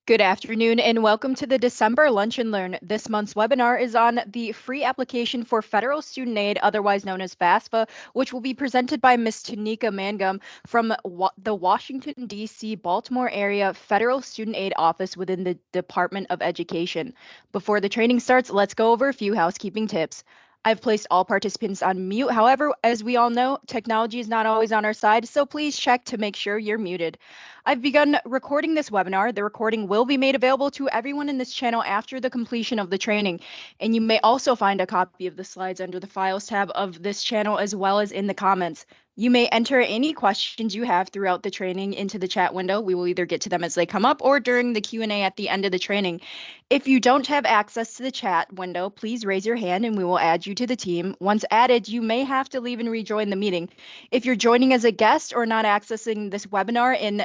Good afternoon and welcome to the December Lunch and Learn. This month's webinar is on the free application for federal student aid, otherwise known as FAFSA, which will be presented by Ms. Tanika Mangum from the Washington, D.C. Baltimore area Federal Student Aid Office within the Department of Education. Before the training starts, let's go over a few housekeeping tips. I've placed all participants on mute. However, as we all know, technology is not always on our side, so please check to make sure you're muted. I've begun recording this webinar. The recording will be made available to everyone in this channel after the completion of the training. And you may also find a copy of the slides under the Files tab of this channel as well as in the comments. You may enter any questions you have throughout the training into the chat window. We will either get to them as they come up or during the Q&A at the end of the training. If you don't have access to the chat window, please raise your hand and we will add you to the team. Once added, you may have to leave and rejoin the meeting. If you're joining as a guest or not accessing this webinar in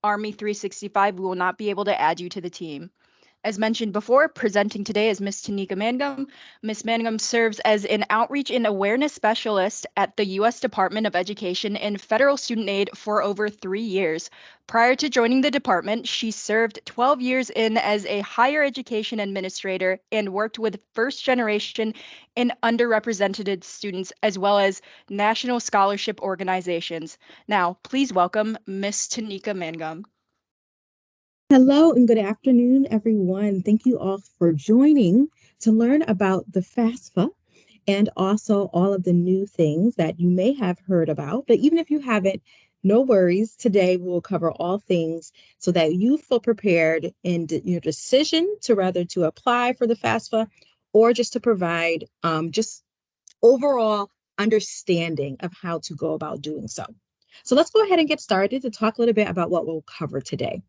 Army 365, we will not be able to add you to the team. As mentioned before, presenting today is Ms. Tanika Mangum. Ms. Mangum serves as an outreach and awareness specialist at the U.S. Department of Education and Federal Student Aid for over 3 years. Prior to joining the department, she served 12 years as a higher education administrator and worked with first generation and underrepresented students as well as national scholarship organizations. Now, please welcome Ms. Tanika Mangum. Hello and good afternoon, everyone. Thank you all for joining to learn about the FAFSA and also all of the new things that you may have heard about. But even if you haven't, no worries. Today we'll cover all things so that you feel prepared in your decision to rather to apply for the FAFSA or just to provide just overall understanding of how to go about doing so. So let's go ahead and get started to talk a little bit about what we'll cover today.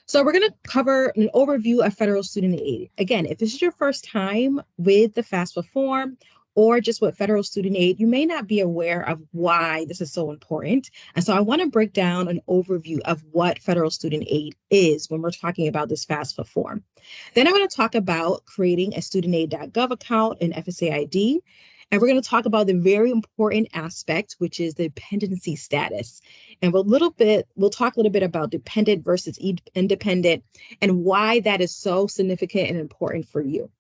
So we're going to cover an overview of federal student aid. Again, if this is your first time with the FAFSA form or just with federal student aid, you may not be aware of why this is so important. And so I want to break down an overview of what federal student aid is when we're talking about this FAFSA form. Then I'm going to talk about creating a studentaid.gov account and FSA ID. And we're going to talk about the very important aspect, which is the dependency status. And we'll talk a little bit about dependent versus independent and why that is so significant and important for you.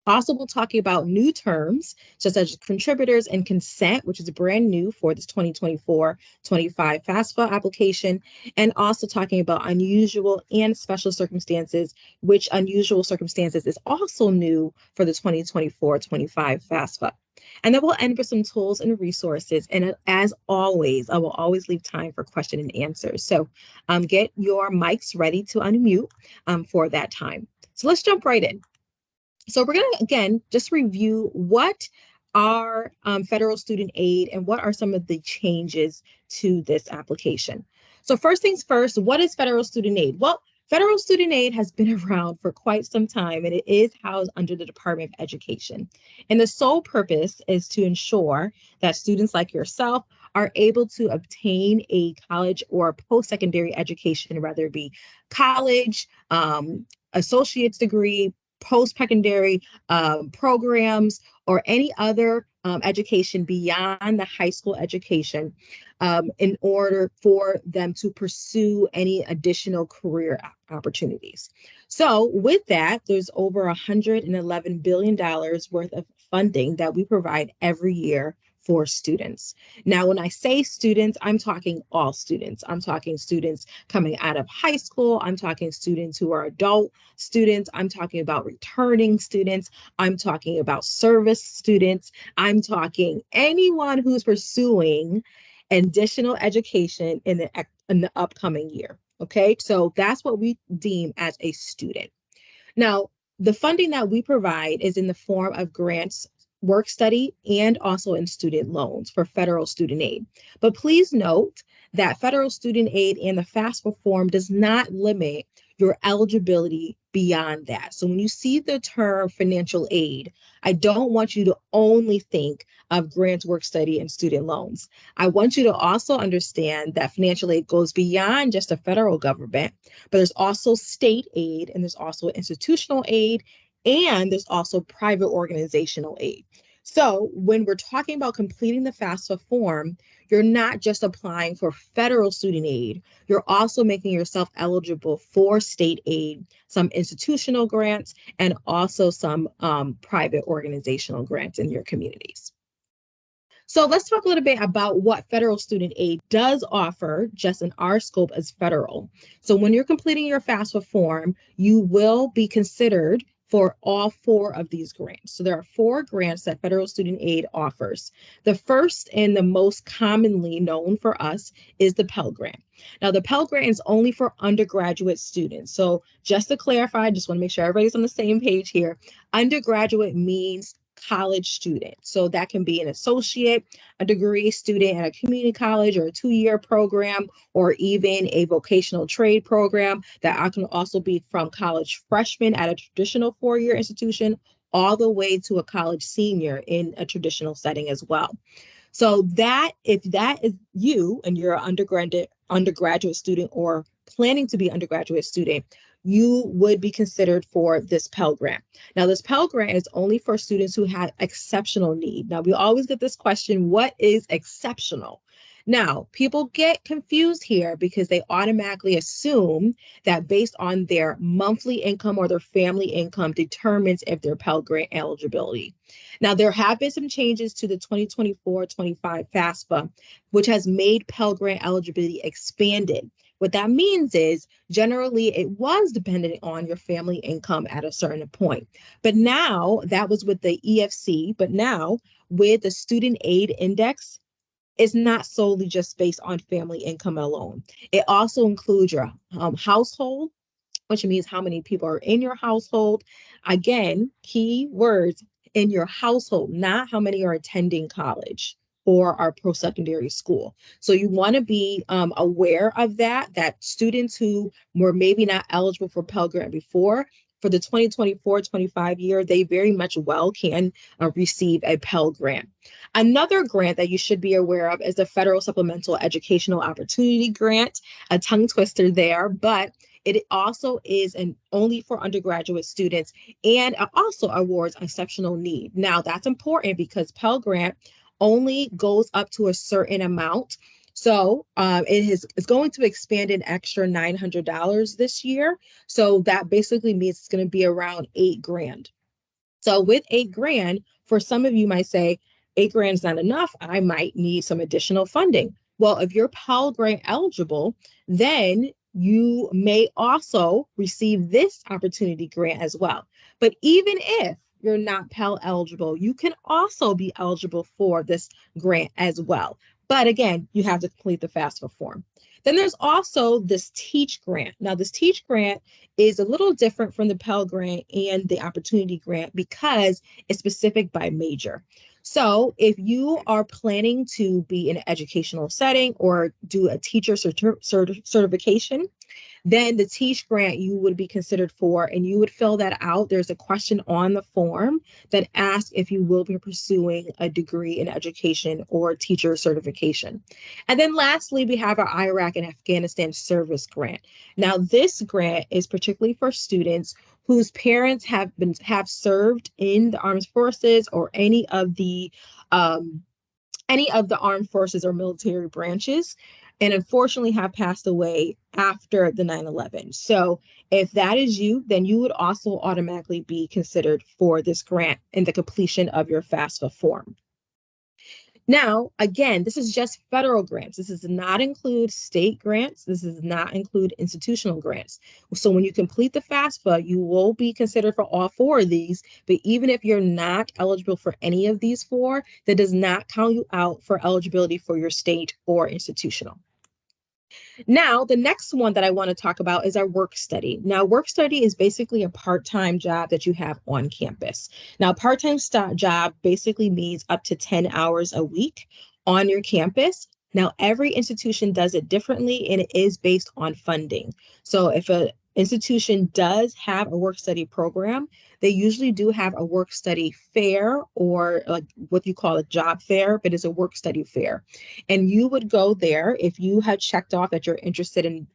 Also, we'll talk about new terms, such as contributors and consent, which is brand new for this 2024-25 FAFSA application, and also talking about unusual and special circumstances, which unusual circumstances is also new for the 2024-25 FAFSA. And then we'll end with some tools and resources. And as always, I will always leave time for question and answers. So get your mics ready to unmute for that time. So let's jump right in. So we're going to, again, just review what are federal student aid and what are some of the changes to this application. So first things first, what is federal student aid? Well, federal student aid has been around for quite some time, and it is housed under the Department of Education. And the sole purpose is to ensure that students like yourself are able to obtain a college or post-secondary education, whether it be college, associate's degree, post-secondary programs, or any other education beyond the high school education in order for them to pursue any additional career opportunities. So with that, there's over $111 billion worth of funding that we provide every year for students. Now, when I say students, I'm talking all students. I'm talking students coming out of high school. I'm talking students who are adult students. I'm talking about returning students. I'm talking about service students. I'm talking anyone who's pursuing additional education in the upcoming year. Okay, so that's what we deem as a student. Now, the funding that we provide is in the form of grants, work study, and also in student loans for federal student aid. But please note that federal student aid and the FAFSA form does not limit your eligibility beyond that. So when you see the term financial aid, I don't want you to only think of grants, work study, and student loans. I want you to also understand that financial aid goes beyond just the federal government, but there's also state aid, and there's also institutional aid, and there's also private organizational aid. So when we're talking about completing the FAFSA form, you're not just applying for federal student aid, you're also making yourself eligible for state aid, some institutional grants, and also some private organizational grants in your communities. So let's talk a little bit about what federal student aid does offer just in our scope as federal. So when you're completing your FAFSA form, you will be considered for all four of these grants. So there are four grants that federal student aid offers. The first and the most commonly known for us is the Pell Grant. Now the Pell Grant is only for undergraduate students. So just to clarify, I just want to make sure everybody's on the same page here. Undergraduate means college student. So that can be an associate, a degree student at a community college or a 2-year program, or even a vocational trade program. That can also be from college freshman at a traditional 4-year institution all the way to a college senior in a traditional setting as well. So that if that is you and you're an undergraduate student or planning to be an undergraduate student, you would be considered for this Pell Grant. Now, this Pell Grant is only for students who have exceptional need. Now, we always get this question, what is exceptional? Now, people get confused here because they automatically assume that based on their monthly income or their family income determines if they're Pell Grant eligibility. Now, there have been some changes to the 2024-25 FAFSA, which has made Pell Grant eligibility expanded. What that means is generally it was dependent on your family income at a certain point. But now that was with the EFC, but now with the student aid index, it's not solely just based on family income alone. It also includes your household, which means how many people are in your household. Again, key words, in your household, not how many are attending college or our post-secondary school. So you want to be aware of that students who were maybe not eligible for Pell Grant before, for the 2024-25 year, they very much well can receive a Pell Grant. Another grant that you should be aware of is the Federal Supplemental Educational Opportunity Grant, a tongue twister there, but it also is only for undergraduate students and also awards exceptional need. Now, that's important because Pell Grant only goes up to a certain amount. So it's going to expand an extra $900 this year. So that basically means it's going to be around $8,000. So with $8,000, for some of you might say, $8,000 is not enough. I might need some additional funding. Well, if you're Pell Grant eligible, then you may also receive this opportunity grant as well. But even if you're not Pell eligible, you can also be eligible for this grant as well. But again, you have to complete the FAFSA form. Then there's also this TEACH grant. Now, this TEACH grant is a little different from the Pell Grant and the Opportunity Grant because it's specific by major. So if you are planning to be in an educational setting or do a teacher certification, then the TEACH grant you would be considered for, and you would fill that out. There's a question on the form that asks if you will be pursuing a degree in education or teacher certification. And then lastly, we have our Iraq and Afghanistan service grant. Now, this grant is particularly for students whose parents have served in the armed forces or any of the armed forces or military branches, and unfortunately have passed away after the 9/11. So if that is you, then you would also automatically be considered for this grant in the completion of your FAFSA form. Now, again, this is just federal grants. This does not include state grants. This does not include institutional grants. So when you complete the FAFSA, you will be considered for all four of these. But even if you're not eligible for any of these four, that does not count you out for eligibility for your state or institutional. Now, the next one that I want to talk about is our work study. Now, work study is basically a part-time job that you have on campus. Now, part-time job basically means up to 10 hours a week on your campus. Now, every institution does it differently, and it is based on funding. So if an institution does have a work study program, they usually do have a work study fair, or like what you call a job fair, but it's a work study fair. And you would go there if you had checked off that you're interested in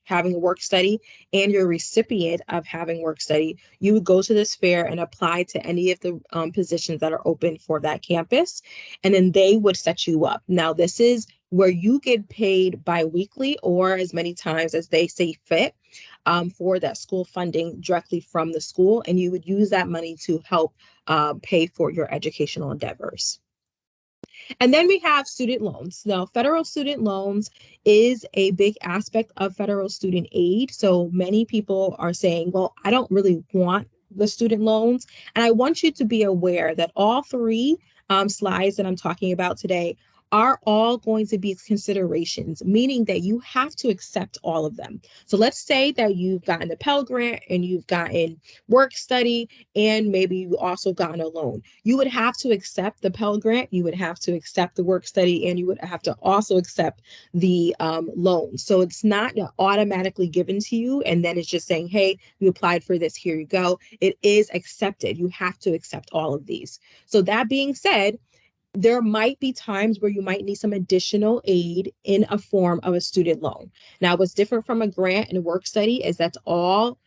having a work study and you're a recipient of having work study. You would go to this fair and apply to any of the positions that are open for that campus, and then they would set you up. Now, this is where you get paid biweekly or as many times as they see fit for that school funding directly from the school, and you would use that money to help pay for your educational endeavors. And then we have student loans. Now, federal student loans is a big aspect of federal student aid. So many people are saying, well, I don't really want the student loans. And I want you to be aware that all three slides that I'm talking about today are all going to be considerations, meaning that you have to accept all of them. So let's say that you've gotten the Pell Grant and you've gotten work study, and maybe you also gotten a loan. You would have to accept the Pell Grant, you would have to accept the work study, and you would have to also accept the loan. So it's not automatically given to you, and then it's just saying, hey, you applied for this, here you go. It is accepted. You have to accept all of these. So that being said, there might be times where you might need some additional aid in a form of a student loan. Now, what's different from a grant and work study is that's all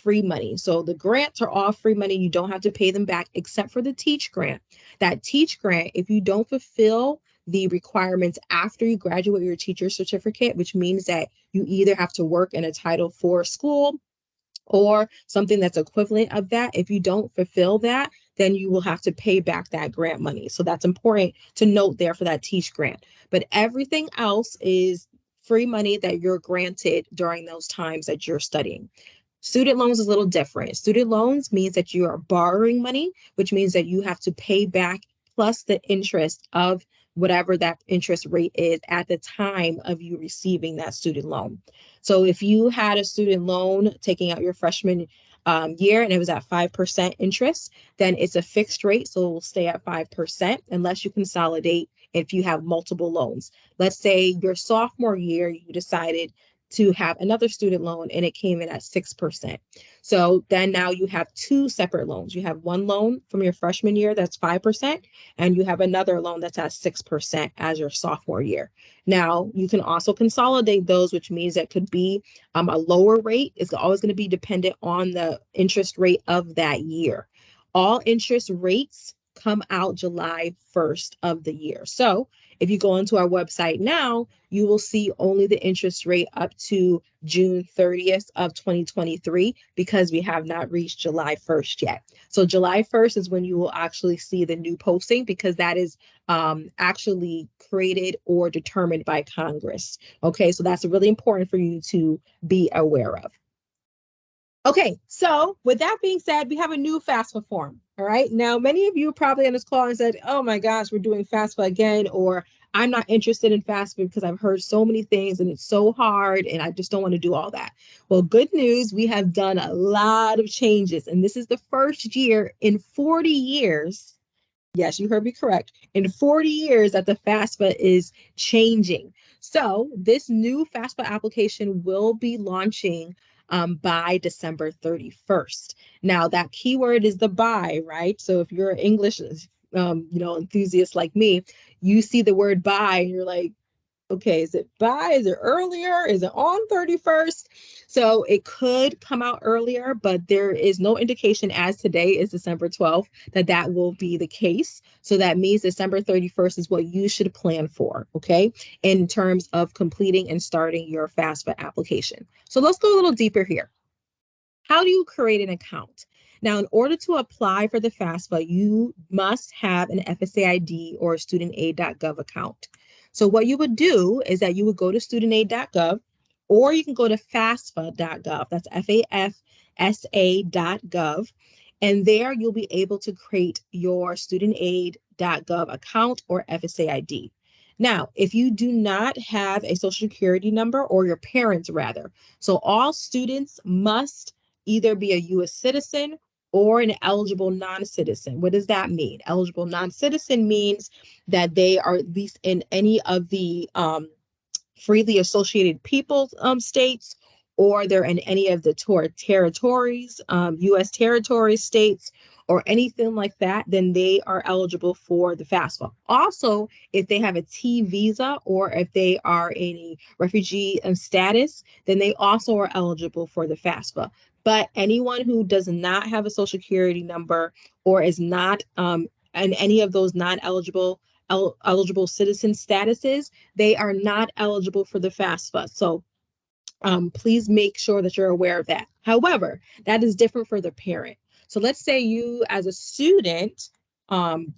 free money. So the grants are all free money. You don't have to pay them back except for the Teach Grant. That Teach Grant, if you don't fulfill the requirements after you graduate your teacher certificate, which means that you either have to work in a Title IV school or something that's equivalent of that. If you don't fulfill that, then you will have to pay back that grant money. So that's important to note there for that Teach Grant. But everything else is free money that you're granted during those times that you're studying. Student loans is a little different. Student loans means that you are borrowing money, which means that you have to pay back plus the interest of whatever that interest rate is at the time of you receiving that student loan. So if you had a student loan taking out your freshman year and it was at 5% interest, then it's a fixed rate. So it will stay at 5% unless you consolidate if you have multiple loans. Let's say your sophomore year, you decided to have another student loan and it came in at 6%. So then now you have two separate loans. You have one loan from your freshman year that's 5%, and you have another loan that's at 6% as your sophomore year. Now you can also consolidate those, which means that could be a lower rate. It's always going to be dependent on the interest rate of that year. All interest rates come out July 1st of the year. So if you go into our website now, you will see only the interest rate up to June 30th of 2023 because we have not reached July 1st yet. So July 1st is when you will actually see the new posting because that is actually created or determined by Congress. Okay, so that's really important for you to be aware of. Okay, so with that being said, we have a new FAFSA form. All right. Now, many of you probably on this call and said, oh my gosh, we're doing FAFSA again, or I'm not interested in FAFSA because I've heard so many things and it's so hard and I just don't want to do all that. Well, good news, we have done a lot of changes, and this is the first year in 40 years. Yes, you heard me correct. In 40 years that the FAFSA is changing. So this new FAFSA application will be launching by December 31st. Now that keyword is the by, right? So if you're an English, enthusiast like me, you see the word by and you're like, okay, is it by? Is it earlier? Is it on 31st? So it could come out earlier, but there is no indication as today is December 12th that that will be the case. So that means December 31st is what you should plan for, okay, in terms of completing and starting your FAFSA application. So let's go a little deeper here. How do you create an account? Now, in order to apply for the FAFSA, you must have an FSA ID or a studentaid.gov account. So what you would do is that you would go to studentaid.gov, or you can go to FAFSA.gov. That's FAFSA.gov. And there you'll be able to create your studentaid.gov account or FSA ID. Now, if you do not have a social security number, or your parents rather, so all students must either be a U.S. citizen or an eligible non-citizen. What does that mean? Eligible non-citizen means that they are at least in any of the freely associated peoples states, or they're in any of the territories, U.S. territories, states, or anything like that, then they are eligible for the FAFSA. Also, if they have a T visa or if they are in a refugee status, then they also are eligible for the FAFSA. But anyone who does not have a social security number or is not in any of those non-eligible eligible citizen statuses, they are not eligible for the FAFSA. So please make sure that you're aware of that. However, that is different for the parent. So let's say you as a student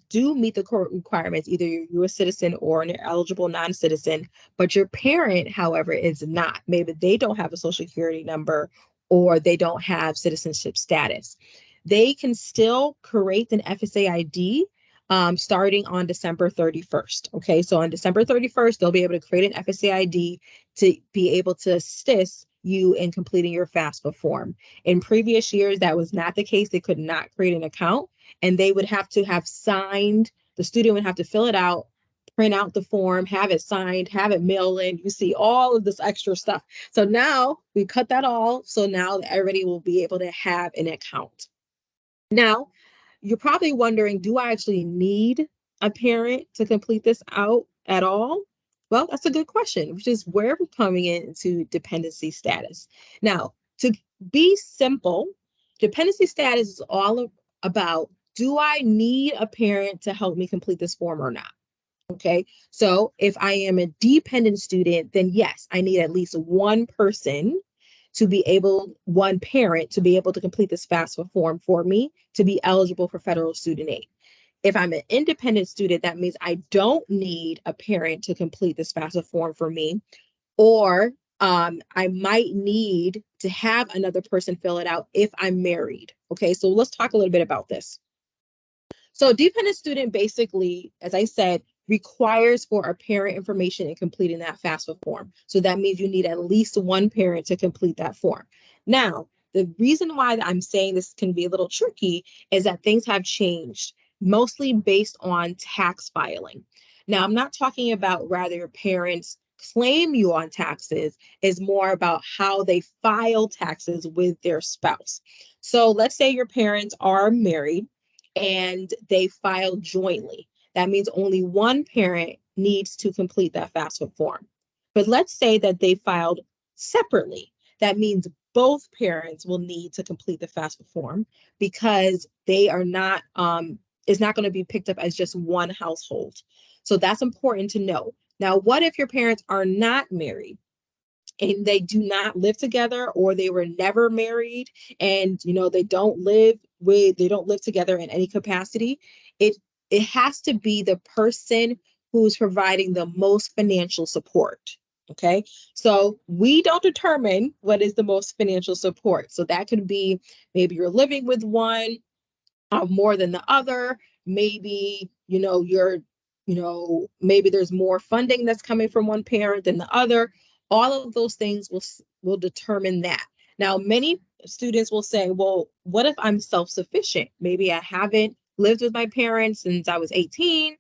do meet the court requirements, either you're a U.S. citizen or an eligible non-citizen, but your parent, however, is not. Maybe they don't have a social security number or they don't have citizenship status. They can still create an FSA ID starting on December 31st. Okay, so on December 31st, they'll be able to create an FSA ID to be able to assist you in completing your FAFSA form. In previous years, that was not the case. They could not create an account, and they would have to have signed, the student would have to fill it out, print out the form, have it signed, have it mailed in. You see all of this extra stuff. So now we cut that all. So now everybody will be able to have an account. Now, you're probably wondering, do I actually need a parent to complete this out at all? Well, that's a good question, which is where we're coming into dependency status. Now, to be simple, dependency status is all about, do I need a parent to help me complete this form or not? Okay, so if I am a dependent student, then yes, I need at least one person to be able, one parent to be able to complete this FAFSA form for me to be eligible for federal student aid. If I'm an independent student, that means I don't need a parent to complete this FAFSA form for me, or I might need to have another person fill it out if I'm married. Okay, so let's talk a little bit about this. So dependent student basically, as I said, requires for a parent information in completing that FAFSA form. So that means you need at least one parent to complete that form. Now, the reason why I'm saying this can be a little tricky is that things have changed, mostly based on tax filing. Now, I'm not talking about rather your parents claim you on taxes, is more about how they file taxes with their spouse. So let's say your parents are married and they file jointly. That means only one parent needs to complete that FAFSA form. But let's say that they filed separately. That means both parents will need to complete the FAFSA form because they are not, it's not going to be picked up as just one household. So that's important to know. Now, what if your parents are not married and they do not live together, or they were never married and they don't live together in any capacity? It has to be the person who's providing the most financial support. Okay, so we don't determine what is the most financial support. So that could be, maybe you're living with one more than the other. Maybe maybe there's more funding that's coming from one parent than the other. All of those things will determine that. Now, many students will say, well, what if I'm self-sufficient? Maybe I haven't lived with my parents since I was 18.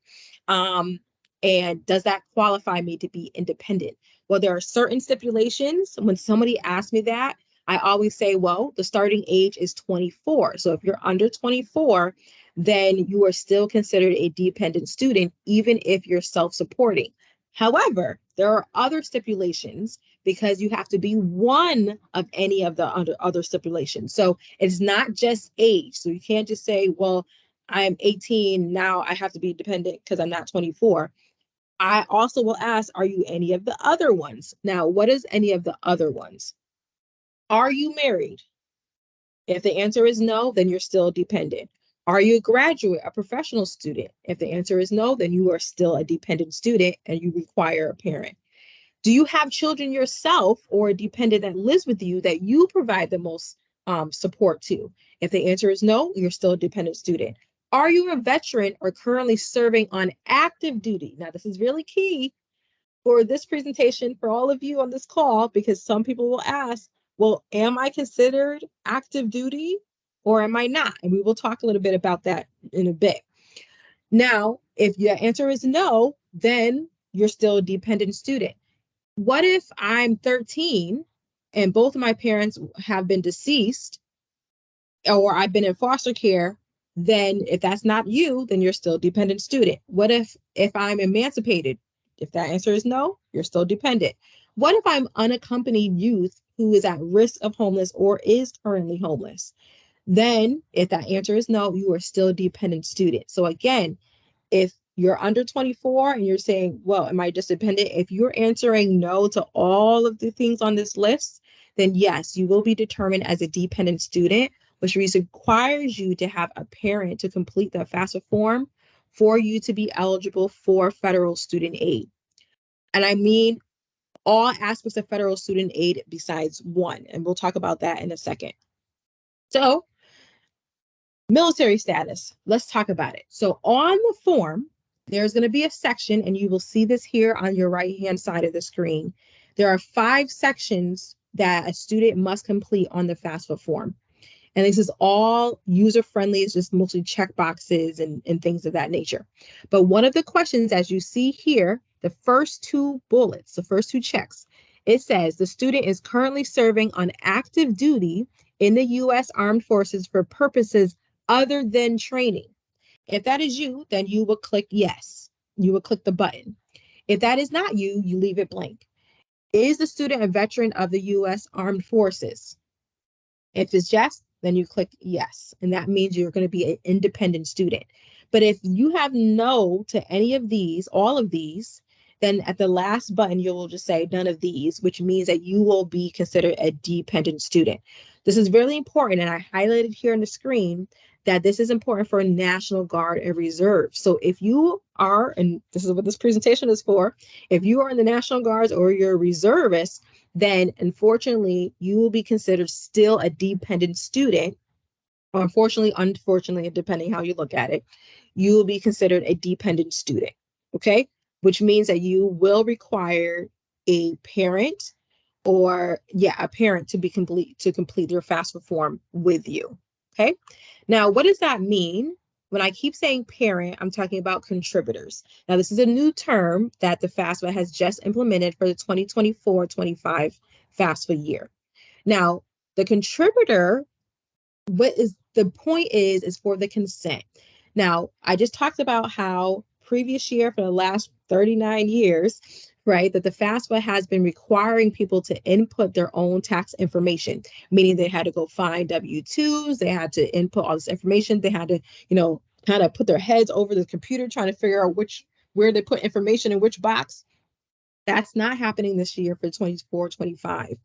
And does that qualify me to be independent? Well, there are certain stipulations. When somebody asks me that, I always say, well, the starting age is 24. So if you're under 24, then you are still considered a dependent student, even if you're self-supporting. However, there are other stipulations because you have to be one of any of the other stipulations. So it's not just age. So you can't just say, well, I'm 18, now I have to be dependent because I'm not 24. I also will ask, are you any of the other ones? Now, what is any of the other ones? Are you married? If the answer is no, then you're still dependent. Are you a graduate, a professional student? If the answer is no, then you are still a dependent student and you require a parent. Do you have children yourself or a dependent that lives with you that you provide the most support to? If the answer is no, you're still a dependent student. Are you a veteran or currently serving on active duty? Now, this is really key for this presentation for all of you on this call, because some people will ask, well, am I considered active duty or am I not? And we will talk a little bit about that in a bit. Now, if your answer is no, then you're still a dependent student. What if I'm 13 and both of my parents have been deceased, or I've been in foster care, then if that's not you, then you're still a dependent student. What if I'm emancipated? If that answer is no, you're still dependent. What if I'm unaccompanied youth who is at risk of homeless or is currently homeless? Then if that answer is no, you are still a dependent student. So again, if you're under 24 and you're saying, well, am I just dependent? If you're answering no to all of the things on this list, then yes, you will be determined as a dependent student, which requires you to have a parent to complete the FAFSA form for you to be eligible for federal student aid. And I mean all aspects of federal student aid besides one, and we'll talk about that in a second. So military status, let's talk about it. So on the form, there's going to be a section, and you will see this here on your right-hand side of the screen. There are 5 sections that a student must complete on the FAFSA form. And this is all user-friendly. It's just mostly check boxes and things of that nature. But one of the questions, as you see here, the first 2 bullets, the first 2 checks, it says the student is currently serving on active duty in the U.S. Armed Forces for purposes other than training. If that is you, then you will click yes. You will click the button. If that is not you, you leave it blank. Is the student a veteran of the U.S. Armed Forces? If it's yes, then you click yes. And that means you're going to be an independent student. But if you have no to any of these, all of these, then at the last button, you will just say none of these, which means that you will be considered a dependent student. This is really important. And I highlighted here on the screen that this is important for National Guard and Reserve. So if you are, and this is what this presentation is for, if you are in the National Guards or you're a reservist, then unfortunately, you will be considered still a dependent student. Or unfortunately, depending how you look at it, you will be considered a dependent student, okay? Which means that you will require a parent a parent to complete your FAFSA form with you, okay? Now, what does that mean? When I keep saying parent, I'm talking about contributors. Now, this is a new term that the FAFSA has just implemented for the 2024-25 FAFSA year. Now, the contributor, what is the point is for the consent. Now, I just talked about how previous year for the last 39 years, right, that the FAFSA has been requiring people to input their own tax information, meaning they had to go find W-2s, they had to input all this information, they had to, kind of put their heads over the computer trying to figure out where they put information in which box. That's not happening this year for 24-25.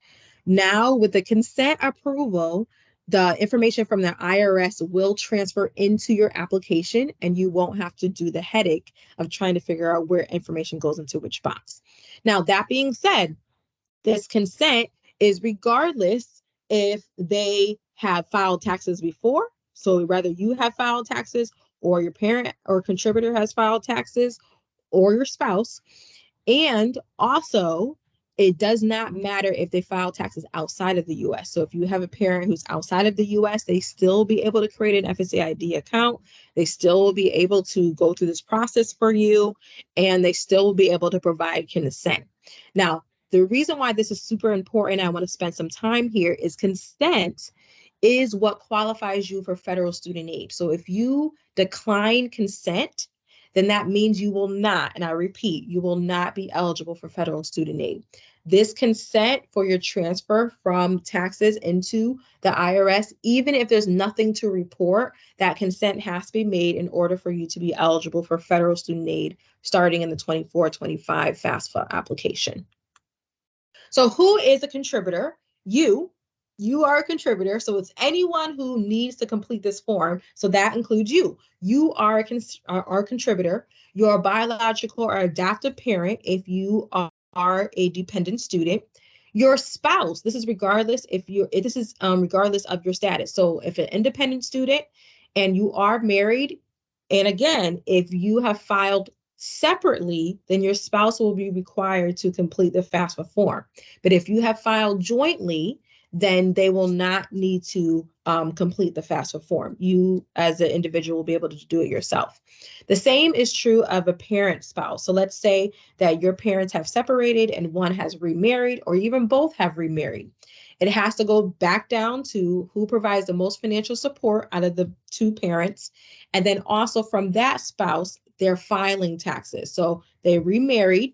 Now, with the consent approval, the information from the IRS will transfer into your application, and you won't have to do the headache of trying to figure out where information goes into which box. Now, that being said, this consent is regardless if they have filed taxes before. So whether you have filed taxes or your parent or contributor has filed taxes or your spouse. And also, it does not matter if they file taxes outside of the US. So if you have a parent who's outside of the US, they still be able to create an FSA ID account. They still will be able to go through this process for you, and they still will be able to provide consent. Now, the reason why this is super important, I want to spend some time here, is consent is what qualifies you for federal student aid. So if you decline consent, then that means you will not, and I repeat, you will not be eligible for federal student aid. This consent for your transfer from taxes into the IRS, even if there's nothing to report, that consent has to be made in order for you to be eligible for federal student aid starting in the 24-25 FAFSA application. So who is a contributor? You are a contributor. So it's anyone who needs to complete this form. So that includes you. You are a contributor. You're a biological or adoptive parent if you are a dependent student. Your spouse, this is regardless regardless of your status. So if an independent student and you are married, and again, if you have filed separately, then your spouse will be required to complete the FAFSA form. But if you have filed jointly, then they will not need to complete the FAFSA form. You, as an individual, will be able to do it yourself. The same is true of a parent spouse. So let's say that your parents have separated and one has remarried, or even both have remarried. It has to go back down to who provides the most financial support out of the two parents. And then also from that spouse, their filing taxes. So they remarried,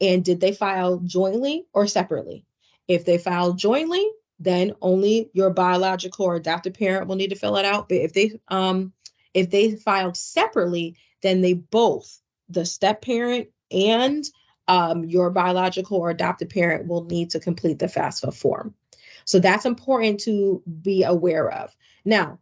and did they file jointly or separately? If they filed jointly, then only your biological or adopted parent will need to fill it out. But if they filed separately, then they both, the step parent and your biological or adopted parent, will need to complete the FAFSA form. So that's important to be aware of. Now,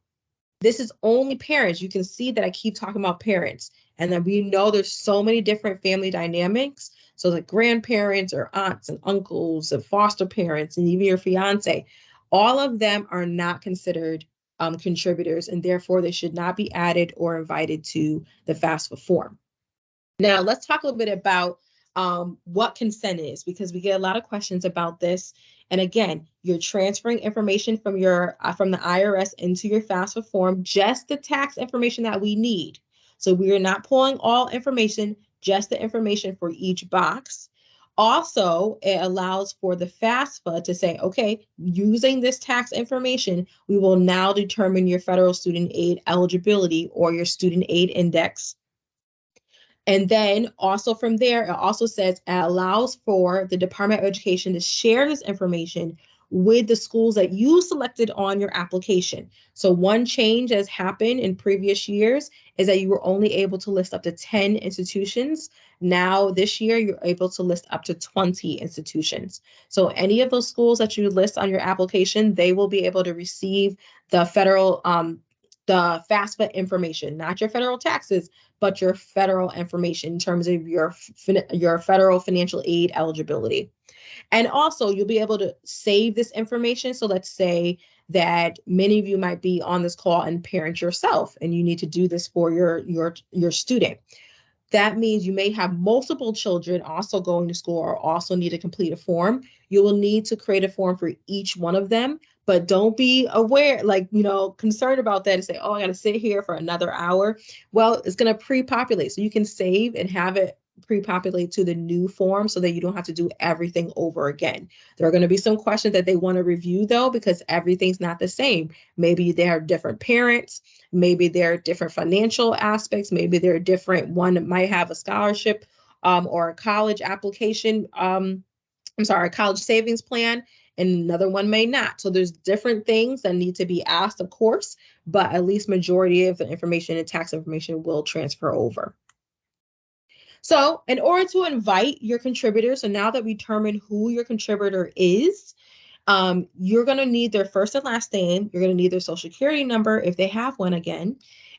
this is only parents. You can see that I keep talking about parents, and then we know there's so many different family dynamics. So the grandparents or aunts and uncles and foster parents and even your fiance, all of them are not considered contributors, and therefore they should not be added or invited to the FAFSA form. Now, let's talk a little bit about what consent is, because we get a lot of questions about this. And again, you're transferring information from the IRS into your FAFSA form, just the tax information that we need. So we are not pulling all information, just the information for each box. Also, it allows for the FAFSA to say, okay, using this tax information, we will now determine your federal student aid eligibility or your student aid index. And then also from there, it also says it allows for the Department of Education to share this information with the schools that you selected on your application. So one change that's happened in previous years is that you were only able to list up to 10 institutions. Now this year, you're able to list up to 20 institutions. So any of those schools that you list on your application, they will be able to receive the federal the FAFSA information, not your federal taxes, but your federal information in terms of your federal financial aid eligibility. And also, you'll be able to save this information. So let's say that many of you might be on this call and parent yourself, and you need to do this for your student. That means you may have multiple children also going to school or also need to complete a form. You will need to create a form for each one of them, but don't be concerned about that and say, oh, I got to sit here for another hour. Well, it's going to pre-populate. So you can save and have it pre-populate to the new form so that you don't have to do everything over again. There are going to be some questions that they want to review though, because everything's not the same. Maybe they have different parents. Maybe there are different financial aspects. Maybe they're different. One might have a scholarship or a college application. A college savings plan, and another one may not. So there's different things that need to be asked, of course, but at least majority of the information and tax information will transfer over. So in order to invite your contributor, so now that we determine who your contributor is, you're going to need their first and last name. You're going to need their social security number if they have one again,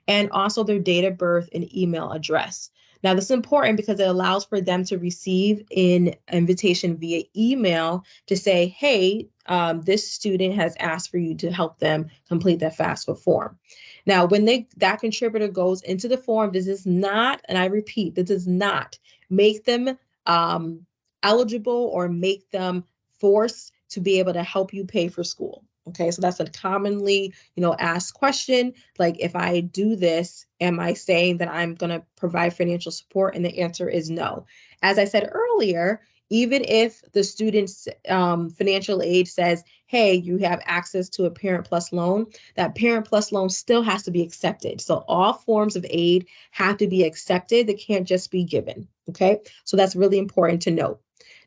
and also their date of birth and email address. Now, this is important because it allows for them to receive an invitation via email to say, hey, this student has asked for you to help them complete that FAFSA form. Now, when that contributor goes into the form, this is not, and I repeat, this does not make them eligible or make them forced to be able to help you pay for school. Okay, so that's a commonly, asked question. Like, if I do this, am I saying that I'm going to provide financial support? And the answer is no. As I said earlier, even if the student's financial aid says, hey, you have access to a Parent Plus loan, that Parent Plus loan still has to be accepted. So all forms of aid have to be accepted. They can't just be given. Okay, so that's really important to note.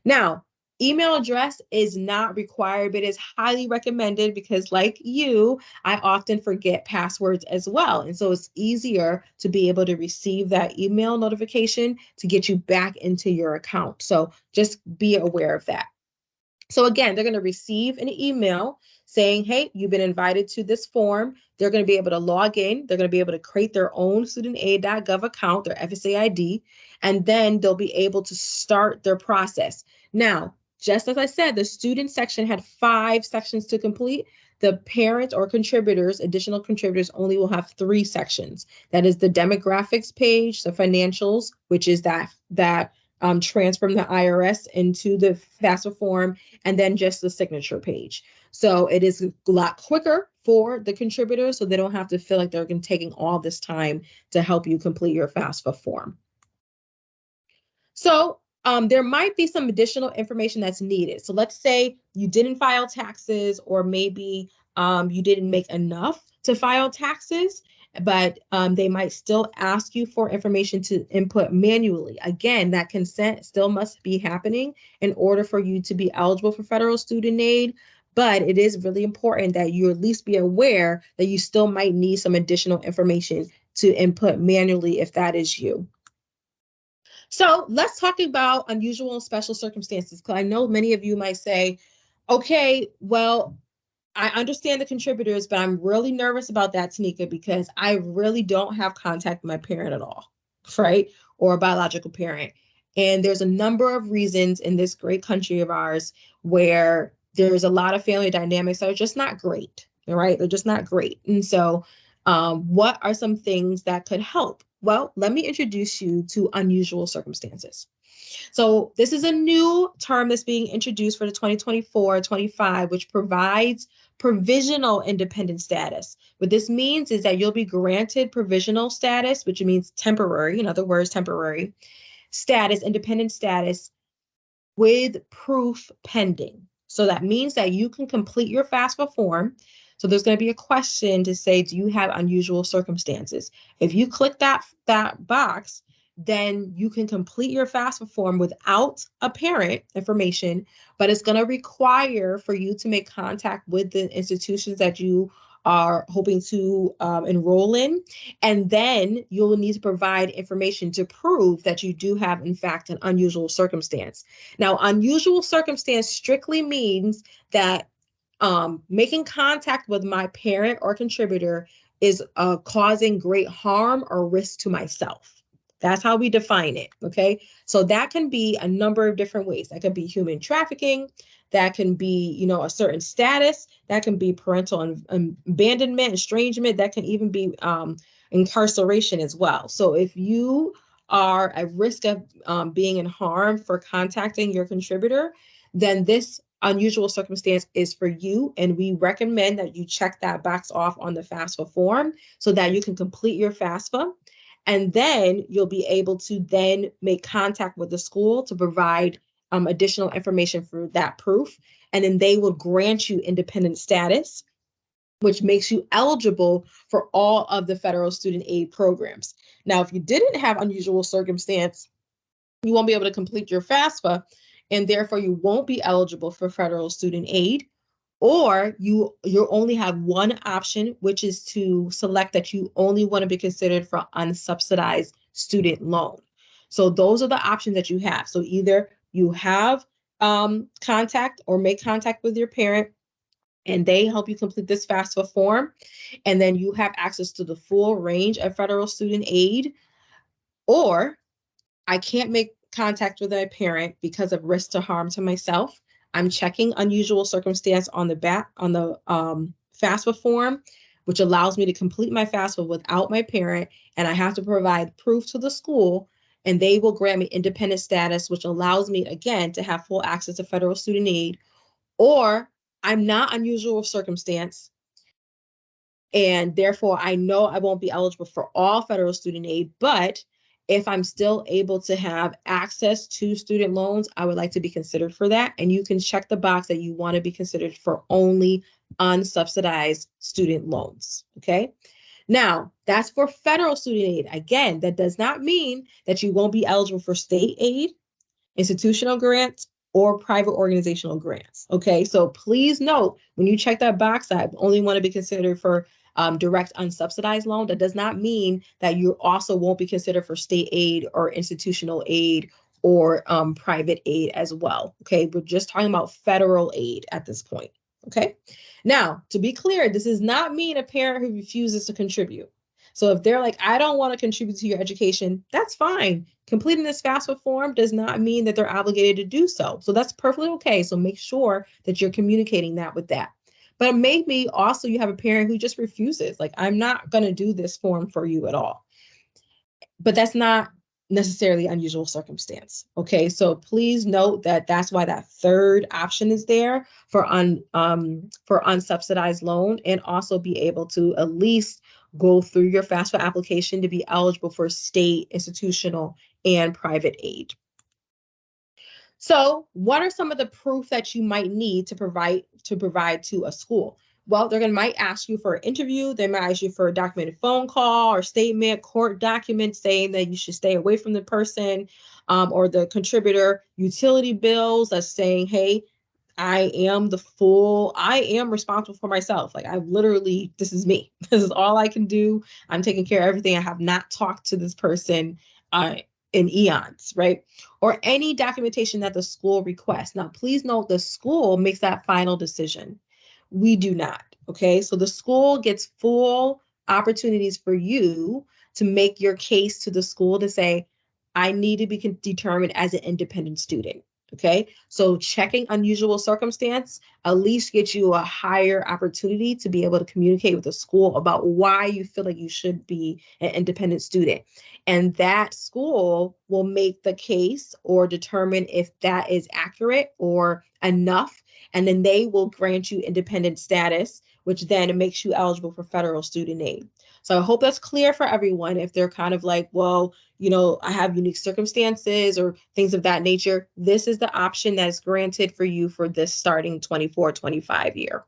Now, email address is not required, but is highly recommended because, like you, I often forget passwords as well. And so it's easier to be able to receive that email notification to get you back into your account. So just be aware of that. So again, they're going to receive an email saying, hey, you've been invited to this form. They're going to be able to log in. They're going to be able to create their own studentaid.gov account, their FSA ID, and then they'll be able to start their process. Now, just as I said, the student section had 5 sections to complete. The parents or contributors, additional contributors, only will have 3 sections. That is the demographics page, the financials, which is that transfer from the IRS into the FAFSA form, and then just the signature page. So it is a lot quicker for the contributors, so they don't have to feel like they're taking all this time to help you complete your FAFSA form. So there might be some additional information that's needed. So let's say you didn't file taxes, or maybe you didn't make enough to file taxes, but they might still ask you for information to input manually. Again, that consent still must be happening in order for you to be eligible for federal student aid. But it is really important that you at least be aware that you still might need some additional information to input manually if that is you. So let's talk about unusual and special circumstances, because I know many of you might say, okay, well, I understand the contributors, but I'm really nervous about that, Tanika, because I really don't have contact with my parent at all, right? Or a biological parent. And there's a number of reasons in this great country of ours where there's a lot of family dynamics that are just not great, all right? They're just not great. And so what are some things that could help? Well, let me introduce you to unusual circumstances. So this is a new term that's being introduced for the 2024-25, which provides provisional independent status. What this means is that you'll be granted provisional status, which means temporary, in other words, temporary status, independent status, with proof pending. So that means that you can complete your FAFSA form. So there's going to be a question to say, do you have unusual circumstances? If you click that box, then you can complete your FAFSA form without a parent information, but it's going to require for you to make contact with the institutions that you are hoping to enroll in. And then you'll need to provide information to prove that you do have, in fact, an unusual circumstance. Now, unusual circumstance strictly means that making contact with my parent or contributor is causing great harm or risk to myself. That's how we define it, okay? So that can be a number of different ways. That could be human trafficking. That can be, a certain status. That can be parental abandonment, estrangement. That can even be incarceration as well. So if you are at risk of being in harm for contacting your contributor, then this unusual circumstance is for you. And we recommend that you check that box off on the FAFSA form so that you can complete your FAFSA. And then you'll be able to then make contact with the school to provide additional information for that proof. And then they will grant you independent status, which makes you eligible for all of the federal student aid programs. Now, if you didn't have unusual circumstance, you won't be able to complete your FAFSA, and therefore you won't be eligible for federal student aid. Or you only have one option, which is to select that you only want to be considered for unsubsidized student loan. So those are the options that you have. So either you have contact or make contact with your parent, and they help you complete this FAFSA form, and then you have access to the full range of federal student aid. Or I can't make contact with a parent because of risk to harm to myself. I'm checking unusual circumstance on the back on the FAFSA form, which allows me to complete my FAFSA without my parent, and I have to provide proof to the school, and they will grant me independent status, which allows me again to have full access to federal student aid. Or I'm not unusual circumstance, and therefore I know I won't be eligible for all federal student aid, but if I'm still able to have access to student loans, I would like to be considered for that. And you can check the box that you want to be considered for only unsubsidized student loans, okay? Now, that's for federal student aid. Again, that does not mean that you won't be eligible for state aid, institutional grants, or private organizational grants, okay? So please note, when you check that box, I only want to be considered for direct unsubsidized loan. That does not mean that you also won't be considered for state aid or institutional aid or private aid as well, okay? We're just talking about federal aid at this point, okay? Now, to be clear, this does not mean a parent who refuses to contribute. So if they're like, I don't want to contribute to your education, that's fine. Completing this FAFSA form does not mean that they're obligated to do so. So that's perfectly okay. So make sure that you're communicating that with that. But maybe also you have a parent who just refuses, like, I'm not going to do this form for you at all. But that's not necessarily unusual circumstance. Okay, so please note that that's why that third option is there for unsubsidized loan, and also be able to at least go through your FAFSA application to be eligible for state, institutional, and private aid. So what are some of the proof that you might need to provide to a school? Well, might ask you for an interview. They might ask you for a documented phone call or statement, court document saying that you should stay away from the person or the contributor, utility bills that's saying, hey, I am responsible for myself. Like this is me. This is all I can do. I'm taking care of everything. I have not talked to this person in eons, right? Or any documentation that the school requests. Now, please note the school makes that final decision. We do not, okay? So the school gets full opportunities for you to make your case to the school to say, I need to be determined as an independent student. Okay, so checking unusual circumstance at least gets you a higher opportunity to be able to communicate with the school about why you feel like you should be an independent student. And that school will make the case or determine if that is accurate or enough. And then they will grant you independent status, which then makes you eligible for federal student aid. So I hope that's clear for everyone. If they're kind of like, well, I have unique circumstances or things of that nature, this is the option that is granted for you for this starting 24-25 year.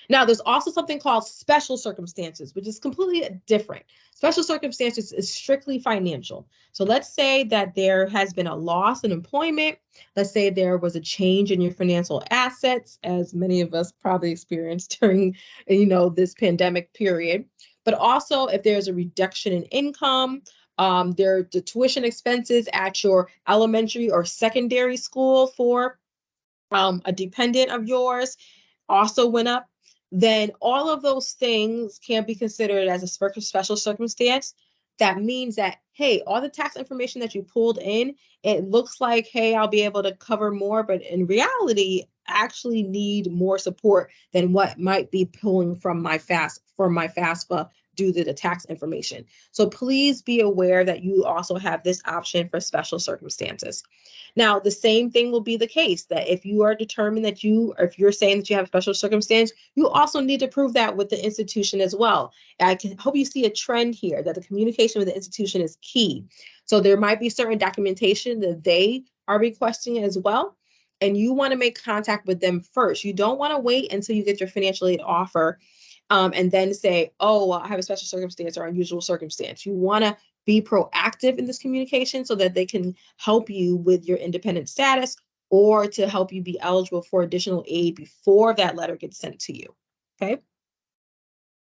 Now, there's also something called special circumstances, which is completely different. Special circumstances is strictly financial. So let's say that there has been a loss in employment. Let's say there was a change in your financial assets, as many of us probably experienced during, this pandemic period. But also if there's a reduction in income, the tuition expenses at your elementary or secondary school for a dependent of yours also went up, then all of those things can be considered as a special circumstance. That means that, hey, all the tax information that you pulled in, it looks like, hey, I'll be able to cover more, but in reality, I actually need more support than what might be pulling from my FAFSA due to the tax information. So please be aware that you also have this option for special circumstances. Now, the same thing will be the case that if you are determined that if you're saying that you have a special circumstance, you also need to prove that with the institution as well. I can hope you see a trend here that the communication with the institution is key. So there might be certain documentation that they are requesting as well. And you want to make contact with them first. You don't want to wait until you get your financial aid offer and then say, oh, well, I have a special circumstance or unusual circumstance. You want to be proactive in this communication so that they can help you with your independent status or to help you be eligible for additional aid before that letter gets sent to you. Okay.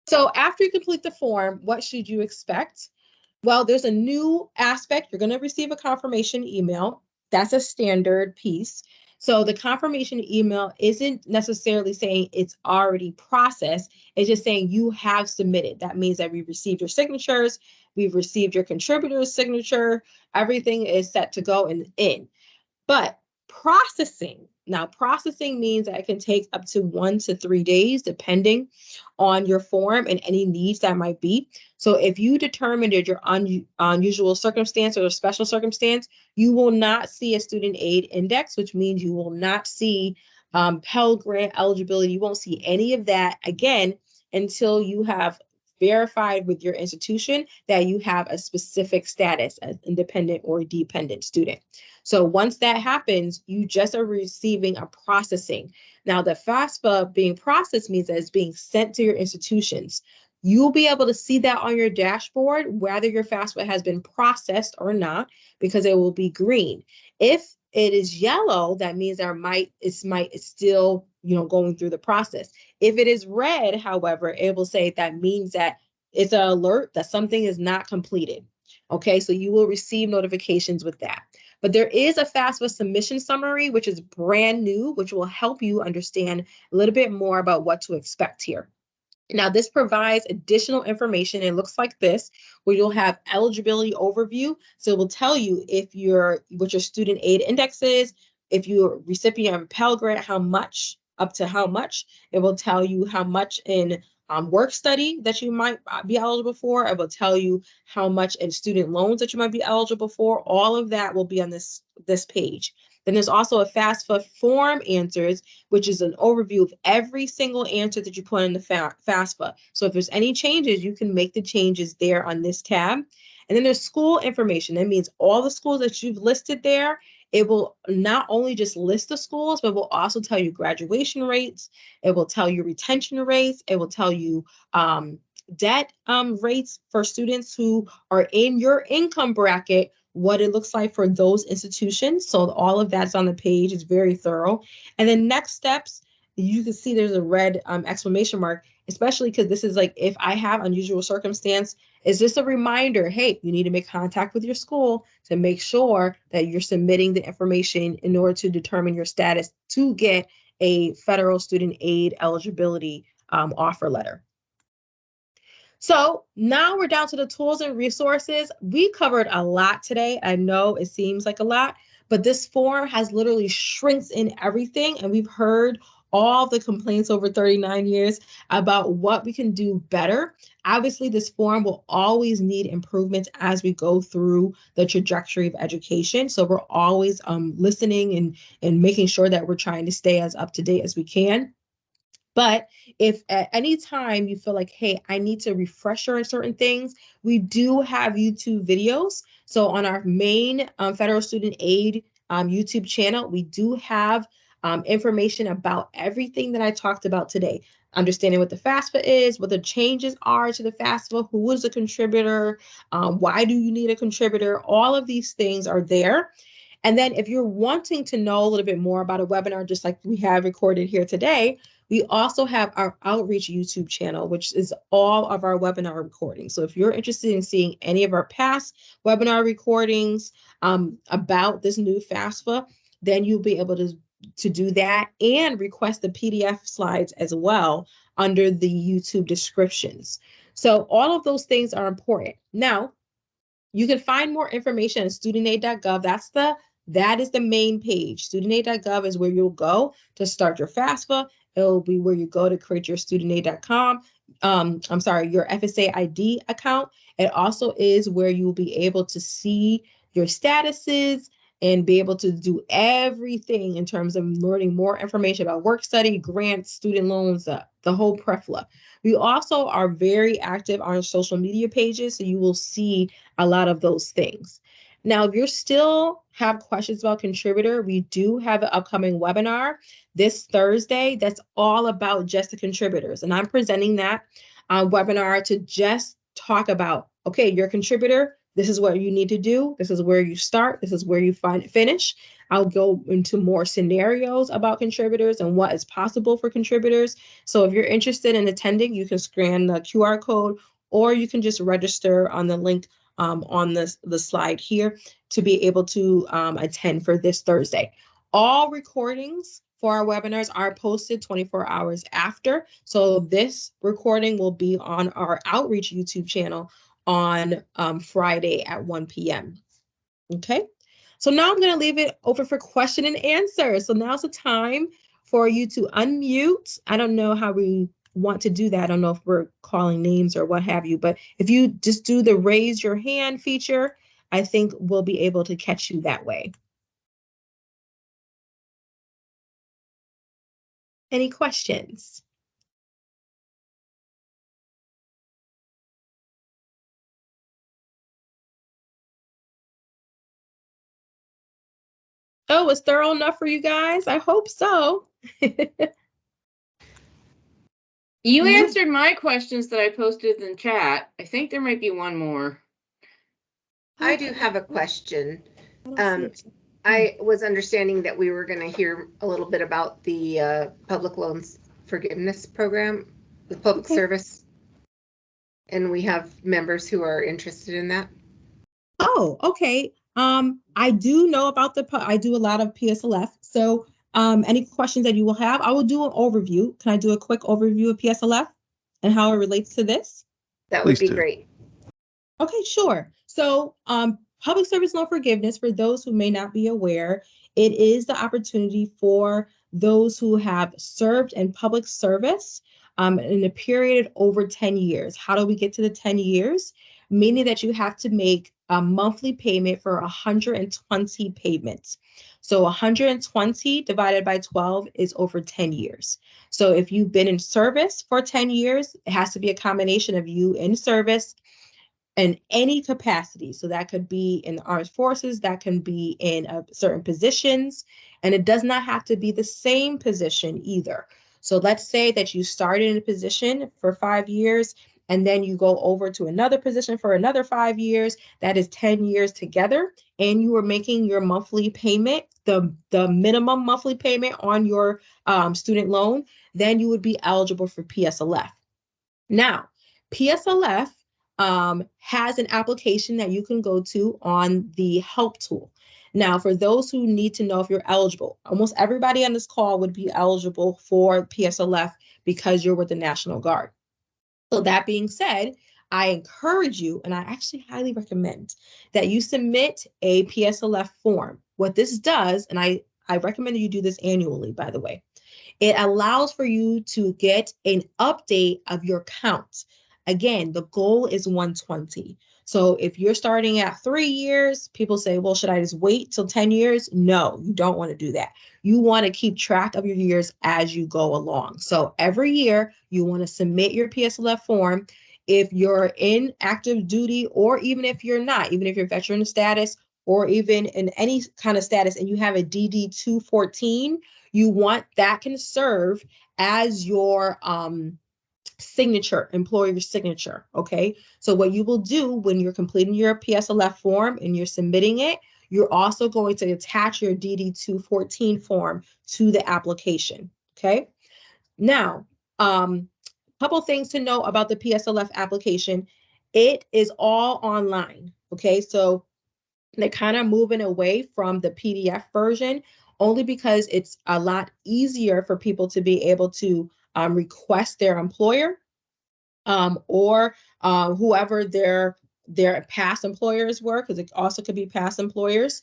So after you complete the form, what should you expect? Well, there's a new aspect. You're going to receive a confirmation email. That's a standard piece. So the confirmation email isn't necessarily saying it's already processed. It's just saying you have submitted. That means that we've received your signatures. We've received your contributor's signature. Everything is set to go and in. But processing means that it can take up to 1 to 3 days, depending on your form and any needs that might be. So if you determine that your unusual circumstance or a special circumstance, you will not see a student aid index, which means you will not see Pell Grant eligibility. You won't see any of that again until you have verified with your institution that you have a specific status as independent or dependent student. So once that happens, you just are receiving a processing. Now, the FAFSA being processed means that it's being sent to your institutions. You'll be able to see that on your dashboard, whether your FAFSA has been processed or not, because it will be green. If it is yellow, that means it's still, going through the process. If it is red, however, it will say that means that it's an alert that something is not completed. Okay, so you will receive notifications with that. But there is a FAFSA submission summary, which is brand new, which will help you understand a little bit more about what to expect here. Now, this provides additional information. It looks like this, where you'll have eligibility overview. So it will tell you what your student aid index is, if you're a recipient of a Pell Grant, how much up to how much. It will tell you how much in work study that you might be eligible for. It will tell you how much in student loans that you might be eligible for. All of that will be on this page. Then there's also a FAFSA form answers, which is an overview of every single answer that you put in the FAFSA. So if there's any changes, you can make the changes there on this tab. And then there's school information. That means all the schools that you've listed there. It will not only just list the schools, but will also tell you graduation rates. It will tell you retention rates. It will tell you debt rates for students who are in your income bracket, what it looks like for those institutions. So all of that's on the page. It's very thorough. And then next steps, you can see there's a red exclamation mark, especially because this is like, if I have unusual circumstance, is this a reminder? Hey, you need to make contact with your school to make sure that you're submitting the information in order to determine your status to get a federal student aid eligibility offer letter. So now we're down to the tools and resources. We covered a lot today. I know it seems like a lot, but this form has literally shrinks in everything. And we've heard all the complaints over 39 years about what we can do better. Obviously, this form will always need improvements as we go through the trajectory of education. So we're always listening and making sure that we're trying to stay as up to date as we can. But if at any time you feel like, hey, I need to refresher on certain things, we do have YouTube videos. So on our main federal student aid YouTube channel, we do have information about everything that I talked about today. Understanding what the FAFSA is, what the changes are to the FAFSA, who is a contributor, why do you need a contributor? All of these things are there. And then if you're wanting to know a little bit more about a webinar, just like we have recorded here today, we also have our outreach YouTube channel, which is all of our webinar recordings. So if you're interested in seeing any of our past webinar recordings about this new FAFSA, then you'll be able to do that and request the PDF slides as well under the YouTube descriptions. So all of those things are important. Now, you can find more information at studentaid.gov. That is the main page. Studentaid.gov is where you'll go to start your FAFSA. It'll be where you go to create your studentaid.com. Your FSA ID account. It also is where you'll be able to see your statuses and be able to do everything in terms of learning more information about work study, grants, student loans, the whole PREFLA. We also are very active on social media pages, so you will see a lot of those things. Now, if you still have questions about contributor, we do have an upcoming webinar this Thursday that's all about just the contributors. And I'm presenting that webinar to just talk about, okay, you're a contributor. This is what you need to do. This is where you start. This is where you finish. I'll go into more scenarios about contributors and what is possible for contributors. So if you're interested in attending, you can scan the QR code, or you can just register on the link on the slide here to be able to attend for this Thursday. All recordings for our webinars are posted 24 hours after. So this recording will be on our outreach YouTube channel on Friday at 1 p.m. Okay, so now I'm going to leave it open for question and answer. So now's the time for you to unmute. I don't know how we want to do that. I don't know if we're calling names or what have you, but if you just do the raise your hand feature, I think we'll be able to catch you that way. Any questions? Oh, was thorough enough for you guys? I hope so. You answered my questions that I posted in chat. I think there might be one more. I do have a question. I was understanding that we were going to hear a little bit about the public loans forgiveness program with public service. And we have members who are interested in that. Oh, okay. I do know about I do a lot of PSLF. So any questions that you will have, I will do an overview. Can I do a quick overview of PSLF and how it relates to this? That would be great. Okay, sure. So public service loan forgiveness, for those who may not be aware, it is the opportunity for those who have served in public service in a period over 10 years. How do we get to the 10 years? Meaning that you have to make a monthly payment for 120 payments. So 120 divided by 12 is over 10 years. So if you've been in service for 10 years, it has to be a combination of you in service in any capacity. So that could be in the armed forces, that can be in certain positions, and it does not have to be the same position either. So let's say that you started in a position for 5 years, and then you go over to another position for another 5 years. That is 10 years together, and you are making your monthly payment, the minimum monthly payment on your student loan, then you would be eligible for PSLF. Now, PSLF has an application that you can go to on the help tool. Now, for those who need to know if you're eligible, almost everybody on this call would be eligible for PSLF because you're with the National Guard. So that being said, I encourage you, and I actually highly recommend that you submit a PSLF form. What this does, and I recommend that you do this annually, by the way, it allows for you to get an update of your count. Again, the goal is 120. So if you're starting at 3 years, people say, well, should I just wait till 10 years? No, you don't want to do that. You want to keep track of your years as you go along. So every year you want to submit your PSLF form. If you're in active duty, or even if you're not, even if you're veteran status, or even in any kind of status, and you have a DD 214, you want that can serve as your signature, employer signature, okay? So what you will do when you're completing your PSLF form and you're submitting it, you're also going to attach your DD 214 form to the application, okay? Now, couple things to know about the PSLF application. It is all online, okay? So they're kind of moving away from the PDF version only because it's a lot easier for people to be able to request their employer or whoever their past employers were, because it also could be past employers,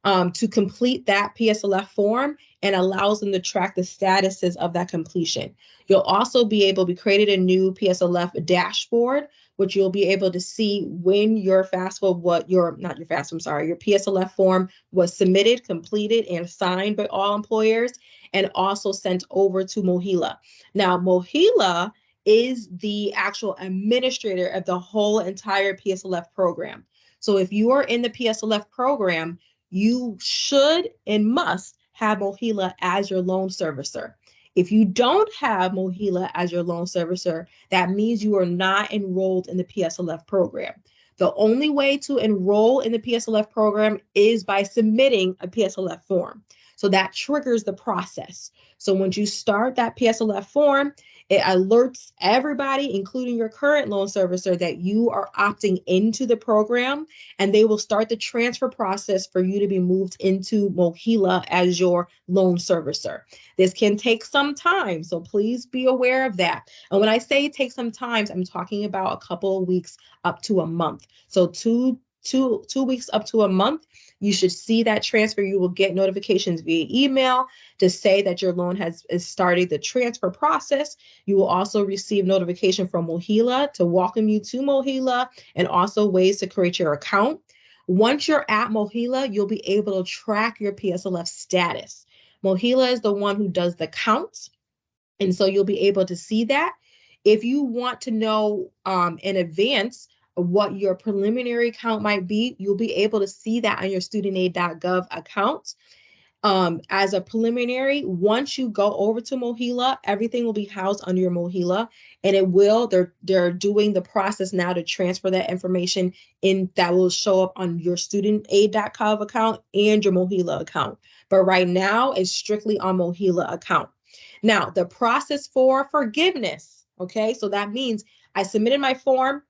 to complete that PSLF form, and allows them to track the statuses of that completion. You'll also be able to create a new PSLF dashboard, which you'll be able to see when your FAFSA, your PSLF form was submitted, completed, and signed by all employers, and also sent over to MOHELA. Now, MOHELA is the actual administrator of the whole entire PSLF program. So if you are in the PSLF program, you should and must have MOHELA as your loan servicer. If you don't have MOHELA as your loan servicer, that means you are not enrolled in the PSLF program. The only way to enroll in the PSLF program is by submitting a PSLF form. So that triggers the process. So once you start that PSLF form, it alerts everybody, including your current loan servicer, that you are opting into the program, and they will start the transfer process for you to be moved into MOHELA as your loan servicer. This can take some time, so please be aware of that. And when I say take some time, I'm talking about a couple of weeks up to a month. So two weeks up to a month, you should see that transfer. You will get notifications via email to say that your loan has started the transfer process. You will also receive notification from MOHELA to welcome you to MOHELA, and also ways to create your account. Once you're at MOHELA, you'll be able to track your PSLF status. MOHELA is the one who does the counts, and so you'll be able to see that. If you want to know in advance what your preliminary count might be, you'll be able to see that on your studentaid.gov account. As a preliminary, once you go over to MOHELA, everything will be housed under your MOHELA, and they're doing the process now to transfer that information in. That will show up on your studentaid.gov account and your MOHELA account. But right now, it's strictly on MOHELA account. Now, the process for forgiveness, okay? So that means I submitted my form.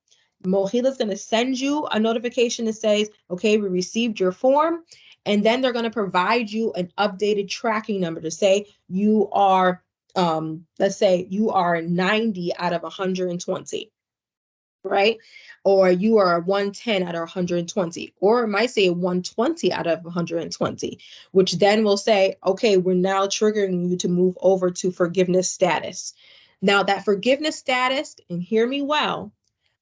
MOHELA is going to send you a notification that says, okay, we received your form. And then they're going to provide you an updated tracking number to say you are, let's say you are 90 out of 120, right? Or you are a 110 out of 120, or it might say a 120 out of 120, which then will say, okay, we're now triggering you to move over to forgiveness status. Now that forgiveness status, and hear me well,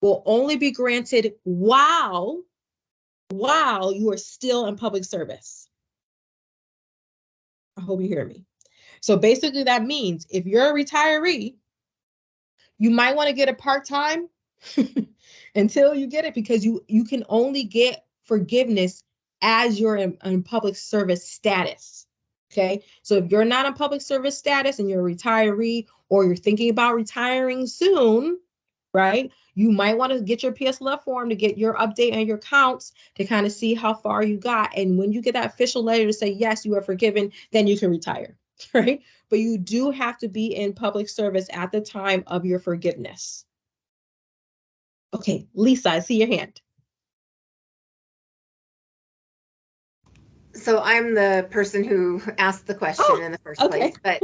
will only be granted while you are still in public service. I hope you hear me. So basically that means if you're a retiree, you might want to get a part-time until you get it, because you can only get forgiveness as you're in public service status. Okay. So if you're not in public service status and you're a retiree, or you're thinking about retiring soon, right? You might want to get your PSLF form to get your update and your counts to kind of see how far you got. And when you get that official letter to say, yes, you are forgiven, then you can retire, right? But you do have to be in public service at the time of your forgiveness. Okay, Lisa, I see your hand. So I'm the person who asked the question in the first place, but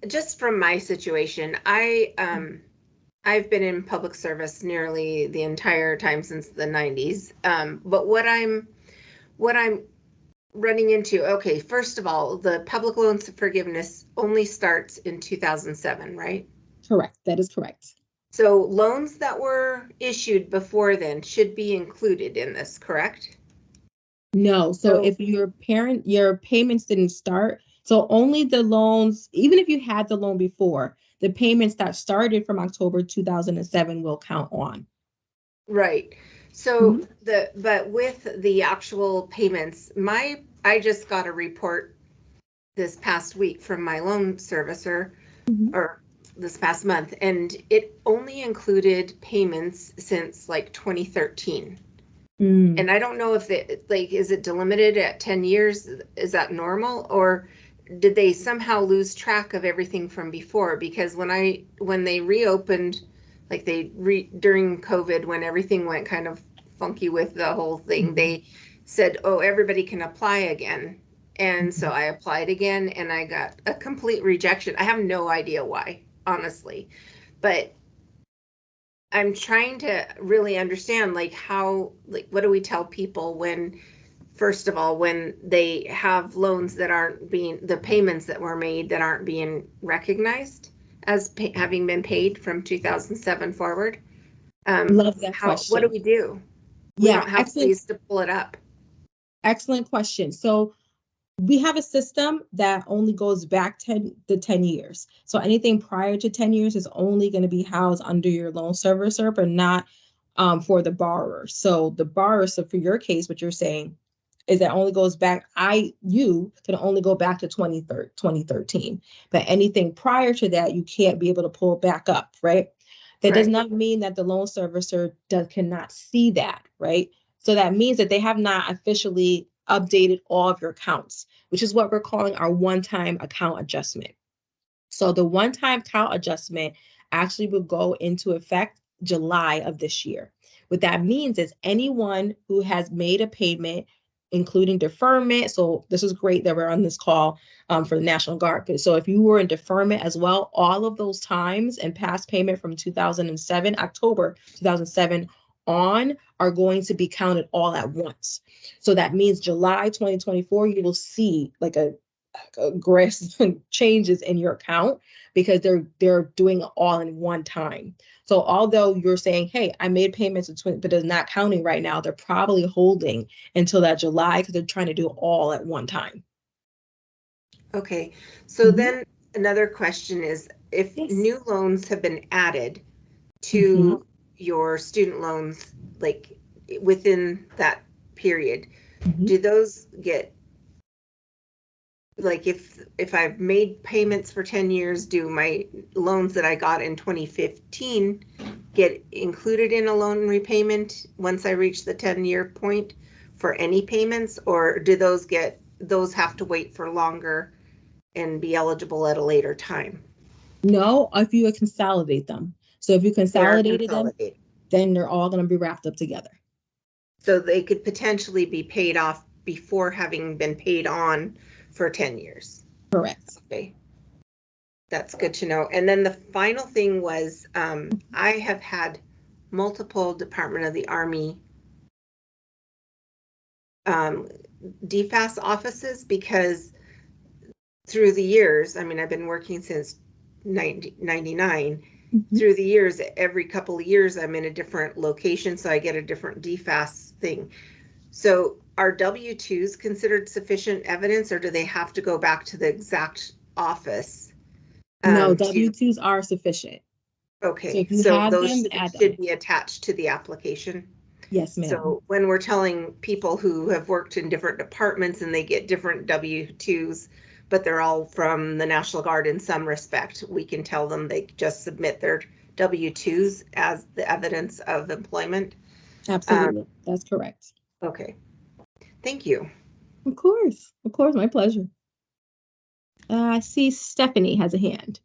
just from my situation, I've been in public service nearly the entire time since the 90s. But what I'm running into, okay, first of all, the public loans forgiveness only starts in 2007, right? Correct. That is correct. So loans that were issued before then should be included in this, correct? No. So if your payments didn't start, so only the loans, even if you had the loan before, the payments that started from October 2007 will count on. Right. So but with the actual payments, I just got a report this past week from my loan servicer, or this past month, and it only included payments since like 2013. And I don't know if is it delimited at 10 years? Is that normal, or did they somehow lose track of everything from before? Because when they reopened, like during COVID, when everything went kind of funky with the whole thing, they said, oh, everybody can apply again. And so I applied again, and I got a complete rejection. I have no idea why, honestly, but I'm trying to really understand, what do we tell people when, first of all, when they have loans that aren't being, the payments that were made that aren't being recognized as having been paid from 2007 forward? Love that question. What do we do? We don't have ways to pull it up. Excellent question. So we have a system that only goes back 10 years. So anything prior to 10 years is only going to be housed under your loan servicer, but not for the borrower. So the borrower, so for your case, what you're saying is that only goes back, you can only go back to 2013. But anything prior to that, you can't be able to pull back up, right? That does not mean that the loan servicer cannot see that, right? So that means that they have not officially updated all of your accounts, which is what we're calling our one-time account adjustment. So the one-time account adjustment actually will go into effect July of this year. What that means is anyone who has made a payment, including deferment. So this is great that we're on this call for the National Guard. So if you were in deferment as well, all of those times and past payment from 2007, October 2007 on, are going to be counted all at once. So that means July 2024, you will see like a aggressive changes in your account, because they're doing it all in one time. So although you're saying, hey, I made payments but it's not counting right now, they're probably holding until that July because they're trying to do it all at one time. Okay. So then another question is, if new loans have been added to your student loans, like within that period, do those get, like if I've made payments for 10 years, do my loans that I got in 2015 get included in a loan repayment once I reach the 10-year point for any payments, or do those have to wait for longer and be eligible at a later time? No, if you consolidate them. So if you consolidated them, then they're all going to be wrapped up together. So they could potentially be paid off before having been paid on for 10 years. Correct. Okay. That's good to know. And then the final thing was, I have had multiple Department of the Army DFAS offices, because through the years, I mean, I've been working since 1999. Through the years, every couple of years, I'm in a different location, so I get a different DFAS thing. So are W-2s considered sufficient evidence, or do they have to go back to the exact office? No, W-2s are sufficient. Okay, So if you so have those them, add should them. be attached to the application. Yes, ma'am. So when we're telling people who have worked in different departments and they get different W-2s, but they're all from the National Guard in some respect, we can tell them they just submit their W-2s as the evidence of employment. Absolutely. That's correct. Okay. Thank you. Of course, my pleasure. I see Stephanie has a hand.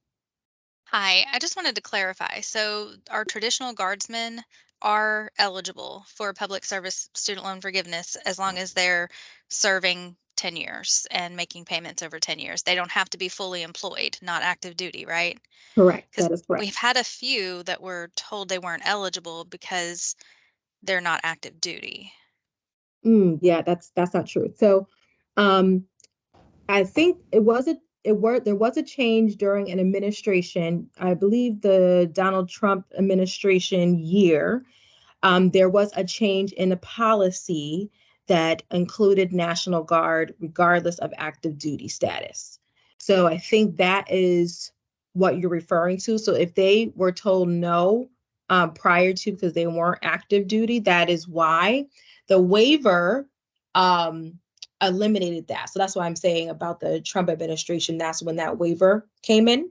Hi, I just wanted to clarify. So our traditional guardsmen are eligible for public service student loan forgiveness as long as they're serving 10 years and making payments over 10 years. They don't have to be fully employed, not active duty, right? Correct. Because That is correct. we've had a few that were told they weren't eligible because they're not active duty. Yeah, that's not true. So, I think there was a change during an administration. I believe the Donald Trump administration year. There was a change in the policy that included National Guard regardless of active duty status. So I think that is what you're referring to. So if they were told no prior to, because they weren't active duty, that is why the waiver eliminated that. So that's why I'm saying about the Trump administration, that's when that waiver came in.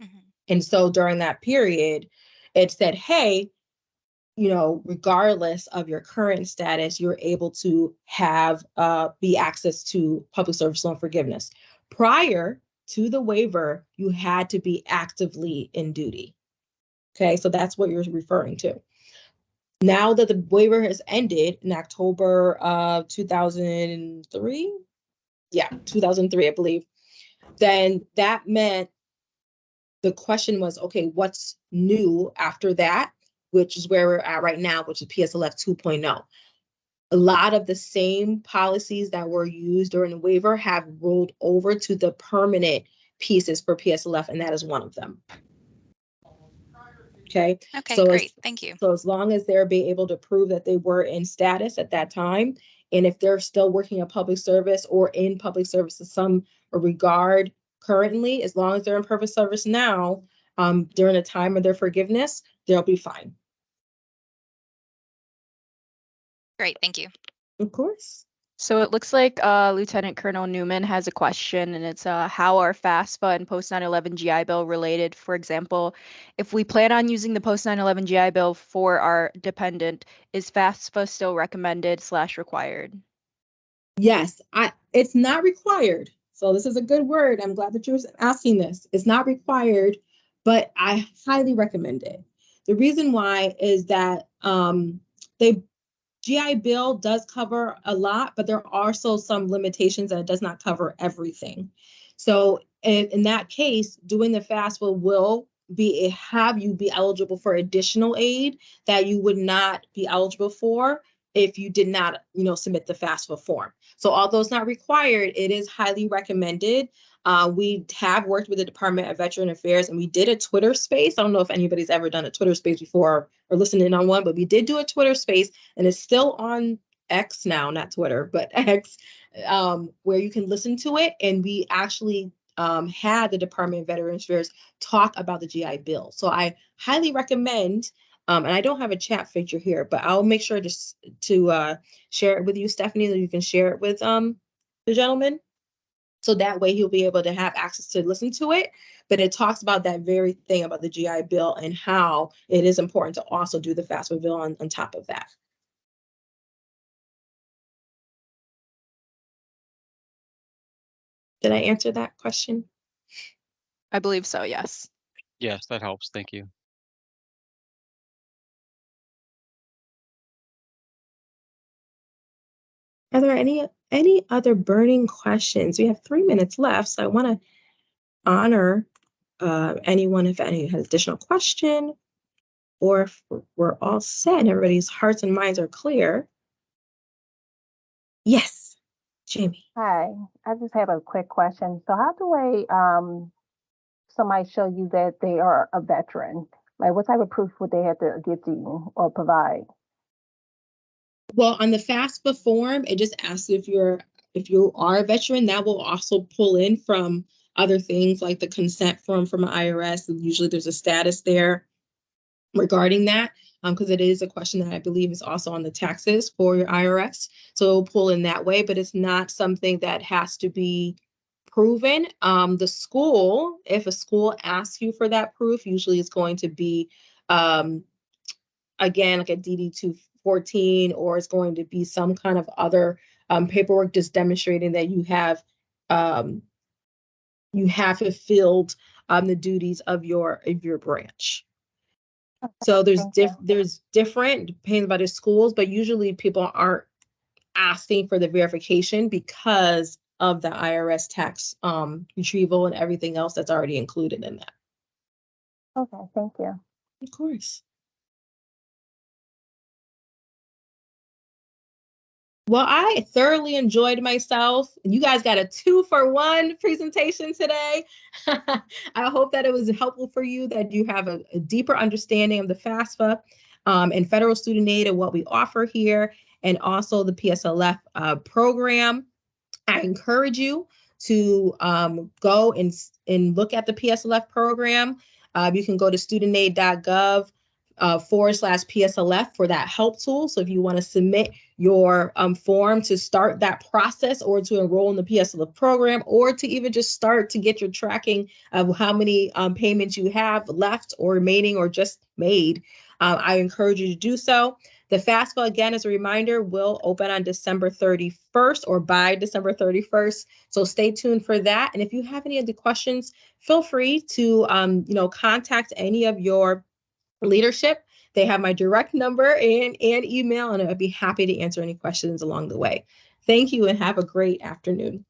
Mm-hmm. And so during that period, it said, hey, regardless of your current status, you're able to have be access to public service loan forgiveness. Prior to the waiver, you had to be actively in duty. Okay, so that's what you're referring to. Now that the waiver has ended in October of 2003, 2003, I believe, then that meant the question was, okay, what's new after that? Which is where we're at right now, which is PSLF 2.0. A lot of the same policies that were used during the waiver have rolled over to the permanent pieces for PSLF, and that is one of them. Okay. Okay, so great. Thank you. So as long as they're being able to prove that they were in status at that time, and if they're still working in public service or in public service in some regard currently, as long as they're in public service now, during the time of their forgiveness, they'll be fine. Great, thank you. Of course. So it looks like Lieutenant Colonel Newman has a question, and it's how are FAFSA and post 9/11 GI Bill related? For example, if we plan on using the post 9/11 GI Bill for our dependent, is FAFSA still recommended / required? Yes, it's not required. So this is a good word. I'm glad that you're asking this. It's not required, but I highly recommend it. The reason why is that GI Bill does cover a lot, but there are also some limitations that it does not cover everything. So in that case, doing the FAFSA will have you be eligible for additional aid that you would not be eligible for if you did not, submit the FAFSA form. So although it's not required, it is highly recommended. We have worked with the Department of Veteran Affairs, and we did a Twitter space. I don't know if anybody's ever done a Twitter space before or listened in on one, but we did do a Twitter space, and it's still on X now, not Twitter, but X, where you can listen to it. And we actually had the Department of Veteran Affairs talk about the GI Bill. So I highly recommend, and I don't have a chat feature here, but I'll make sure to share it with you, Stephanie, so you can share it with the gentleman. So that way he'll be able to have access to listen to it. But it talks about that very thing about the GI Bill and how it is important to also do the FAFSA bill on top of that. Did I answer that question? I believe so, yes. Yes, that helps. Thank you. Are there any other burning questions? We have 3 minutes left, so I want to honor anyone if any has additional question or if we're all set and everybody's hearts and minds are clear. Yes, Jamie. Hi, I just have a quick question. So how do somebody show you that they are a veteran? Like what type of proof would they have to give to you or provide? Well, on the FAFSA form, it just asks if you are a veteran. That will also pull in from other things like the consent form from the IRS. Usually there's a status there regarding that, because it is a question that I believe is also on the taxes for your IRS. So it'll pull in that way, but it's not something that has to be proven. The school, if a school asks you for that proof, usually it's going to be, again, like a DD-214, or it's going to be some kind of other paperwork just demonstrating that you have fulfilled the duties of your branch. So there's different, depending by the schools, but usually people aren't asking for the verification because of the IRS tax retrieval and everything else that's already included in that. Okay, thank you. Of course. Well, I thoroughly enjoyed myself. You guys got a 2-for-1 presentation today. I hope that it was helpful for you, that you have a deeper understanding of the FAFSA and federal student aid and what we offer here, and also the PSLF program. I encourage you to go and look at the PSLF program. You can go to studentaid.gov /PSLF for that help tool. So if you want to submit your form to start that process, or to enroll in the PSLF program, or to even just start to get your tracking of how many payments you have left or remaining or just made, I encourage you to do so. The FAFSA, again, as a reminder, will open on December 31st or by December 31st. So stay tuned for that. And if you have any other questions, feel free to contact any of your leadership. They have my direct number and email, and I'd be happy to answer any questions along the way. Thank you and have a great afternoon.